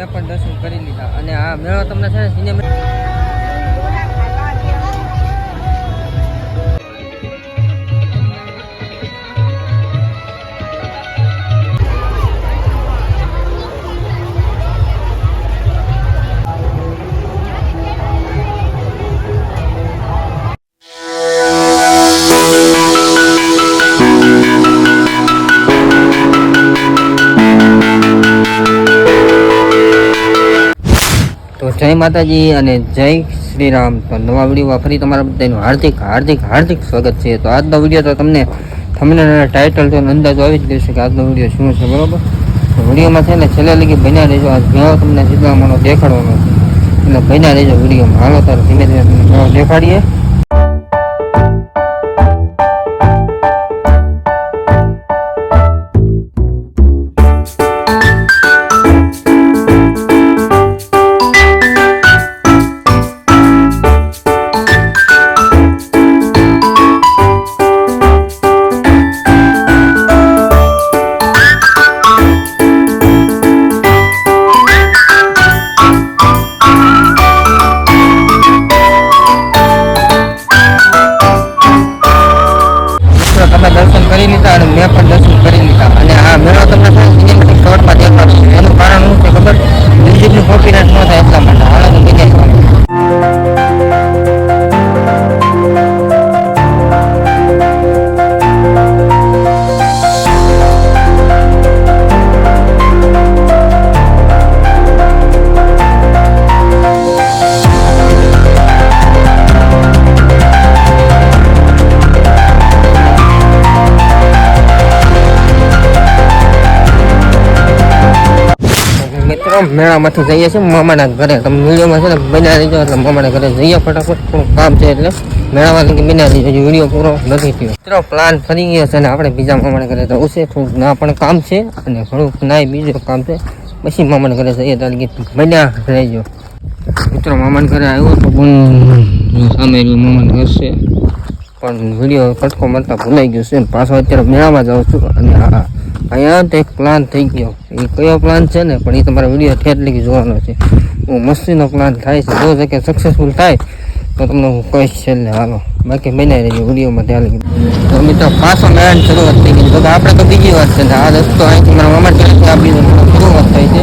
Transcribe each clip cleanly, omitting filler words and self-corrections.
મેં પણ દર્શન કરી લીધા અને આ મેળો તમને છે ને સિનેમા જય માતાજી અને જય શ્રી રામ. તો નવા વિડીયોમાં ફરી તમારા બધાનું હાર્દિક સ્વાગત છે. તો આજનો વિડીયો તો તમને થંબનેલ અને ટાઇટલ તો અંદાજો આવી જ જશે કે આજનો વિડીયો શું છે, બરોબર. તો વિડીયોમાં છે ને છેલ્લે લગી બન્યા રહેજો. આ મેળો તમને સીધામાંનો દેખાડવાનો છે એટલે બન્યા રહેજો વિડીયોમાં. હાલો તાર ધીમે ધીમે તમને મેળો દેખાડીએ. દર્શન કરી લીધા અને મેં પણ દર્શન કરી લીધા અને આ મેળો તમને સિનેમેટિક શોર્ટમાં દેખાડો. એનું કારણ શું છે ખબર? મ્યુઝિકનું કોપીરાઇટ ન થાય એટલા માટે. હાલો તો બીજા મેળામાંથી જઈએ છીએ મામાના ઘરે. તમે વિડીયોમાં છે ને બન્યા રહીજો એટલે મામાના ઘરે જઈએ ફટાફટ. થોડું કામ છે એટલે મેળામાં બન્યા રહીજો. વિડીયો પૂરો નથી થયો. મિત્રો પ્લાન ફરી ગયો છે અને આપણે બીજા મામાના ઘરે જવું છે. થોડુંક ના પણ કામ છે અને થોડુંક ના બીજું કામ છે. પછી મામાના ઘરે જઈએ ત્યારે બન્યા રહીજો. મિત્રો મામાના ઘરે આવ્યો તો સામે મામાના ઘર છે પણ વિડીયો કટકો મળતા ભૂલાઈ ગયો છે. પાછો અત્યારે મેળામાં જાઉં છું અને અહીંયા તો એક પ્લાન થઈ ગયો. એ કયો પ્લાન છે ને પણ એ તમારા વિડીયો ઠેર લગી જોવાનો છે. હું મસ્તીનો પ્લાન થાય છે. જો છે કે સક્સેસફુલ થાય તો તમને હું કહીશ છેલ્લે. હાલો બાકી બનાવી રહેજો વિડીયોમાં ત્યાં લગી. તો મિત્રો પાછો મેળાની શરૂઆત થઈ ગઈ. તો આપણે તો બીજી વાત છે ને આ રસ્તો અહીંથી મારા મામા ઘરેથી આપણી શરૂઆત થાય છે.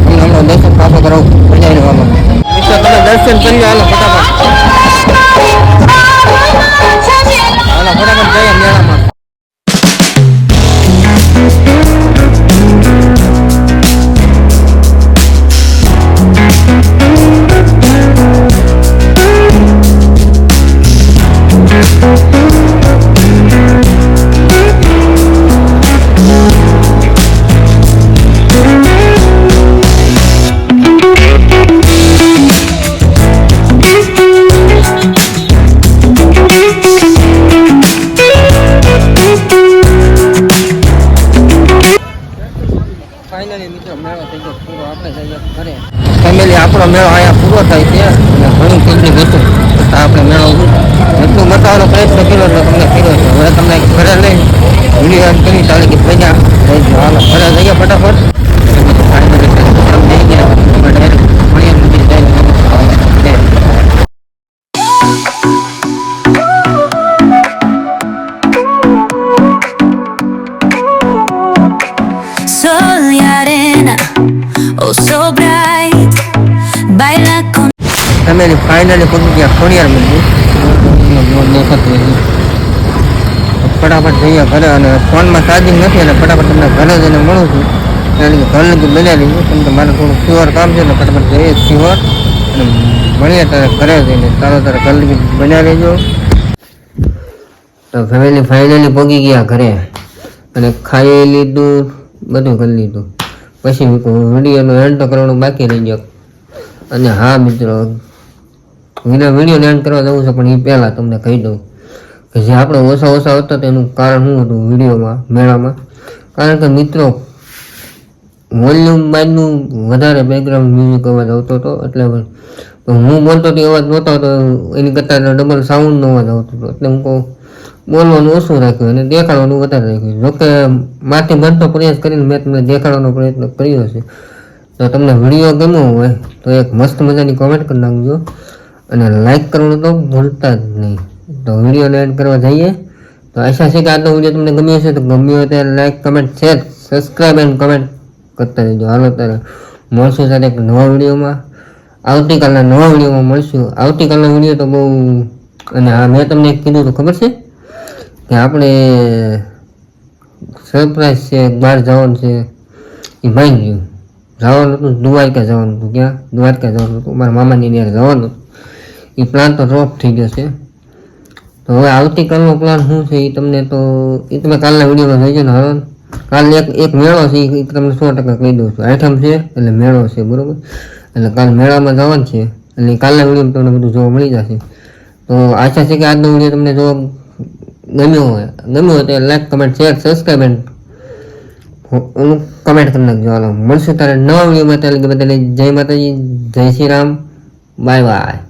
તમને હમણાં દર્શન પાછો કરાવું મજા રહેવાનો. મિત્રો તમે દર્શન કરી હાલો ફટાફટ. હાલો ફટાફટ જઈએ મેળામાં. ફાઇનલી મિત્રો મેળો થઈ ગયો પૂરો. આપણે જઈએ ઘરે. ફેમિલી આપણો મેળો અહીંયા પૂરો થાય છે અને ઘણું તકલીફ હતું આપણે મેળો એટલું બતાવવાનો પ્રયત્ન કર્યો એટલે તમને કર્યો છે. હવે તમને ઘરે લઈ વિડીયો કરી ચાલે કે પૈસા રહીજો. હાલો ઘરે જઈએ ફટાફટ. ફાઇનલી જઈ ગયા ડાયરેક્ટ મળીએ ફેમિલી ફાઇનલી પહોંચી ગયા ખોડિયાર મંદિર. દેખાતું હોય ફટાફટ જઈએ ઘરે અને ફોનમાં ચાર્જિંગ નથી અને ફટાફટ તમને ઘરે જઈને મળું છું. એટલે ઘર લગી બનાવી લીધું કેમ કે મારે થોડું ફીવર કામ છે એટલે ફટાફટ જઈએ ફીવર અને મળીએ ત્યારે ઘરે જઈને તારે ઘર લગી બનાવી લેજો. તો ફેમિલી ફાઇનલી પહોંચી ગયા ઘરે અને ખાઈ લીધું બધું કરી લીધું. પછી વિડીયોનો એન્ડ તો કરવાનું બાકી રહી ગયો. અને હા મિત્રો વિડીયો એન્ડ કરવા જવું છે પણ એ પહેલાં તમને કહી દઉં કે જે આપણે ઓછા હતા તેનું કારણ શું હતું વિડીયોમાં મેળામાં. કારણ કે મિત્રો વોલ્યુમ બાજનું વધારે બેકગ્રાઉન્ડ મ્યુઝિક અવાજ આવતો હતો એટલે હું બોલતો હતો અવાજ નહોતો આવતો. એની કરતાં ડબલ સાઉન્ડનો અવાજ આવતો હતો એટલે હું કહું બોલવાનું ઓછું રાખ્યું અને દેખાડવાનું વધારે રાખ્યું. જોકે માથી બનતો પ્રયાસ કરીને મેં તમને દેખાડવાનો પ્રયત્ન કર્યો છે તો તમને વિડીયો ગમ્યો હોય તો એક મસ્ત મજાની કોમેન્ટ કરી નાખજો અને લાઈક કરવાનું તો ભૂલતા જ નહીં. તો વિડીયોને એડ કરવા જઈએ. તો આશા છે કે આજનો વિડીયો તમને ગમ્યો હશે. તો ગમ્યો હોય ત્યારે like, comment, share, subscribe and comment કરતા રહેજો. હાલો ત્યારે મળશું સાથે એક નવા વિડીયોમાં. આવતીકાલના નવા વિડીયોમાં મળશું. આવતીકાલનો વિડીયો તો બહુ, અને હા મેં તમને કીધું તો ખબર છે કે આપણે સરપ્રાઈઝ છે, બહાર જવાનું છે, એ ભાઈ ગયું. જવાનું હતું દ્વારકા જવાનું હતું. ક્યાં? દ્વારકા જવાનું હતું. મારા મામાની ત્યાં જવાનું હતું. એ પ્લાન તો ડ્રોપ થઈ ગયો છે. તો હવે આવતીકાલનો પ્લાન શું છે એ તમને તો એ તમે કાલના વિડીયોમાં જોઈજો ને. હવે કાલે એક મેળો છે એ તમને 100% કહી દઉં છું. આઈટમ છે એટલે મેળો છે, બરોબર. એટલે કાલ મેળામાં જવાનું છે એટલે કાલના વિડીયોમાં તમને બધું જોવા મળી જશે. તો આશા છે કે આજનો વિડીયો તમને જો ગમ્યો હોય તો like, comment, share, subscribe and comment કરી નાખજો. હાલો મળશું તારે નવા વિડીયોમાં. ત્યારે બધાને જય માતાજી, જય શ્રી રામ, બાય બાય.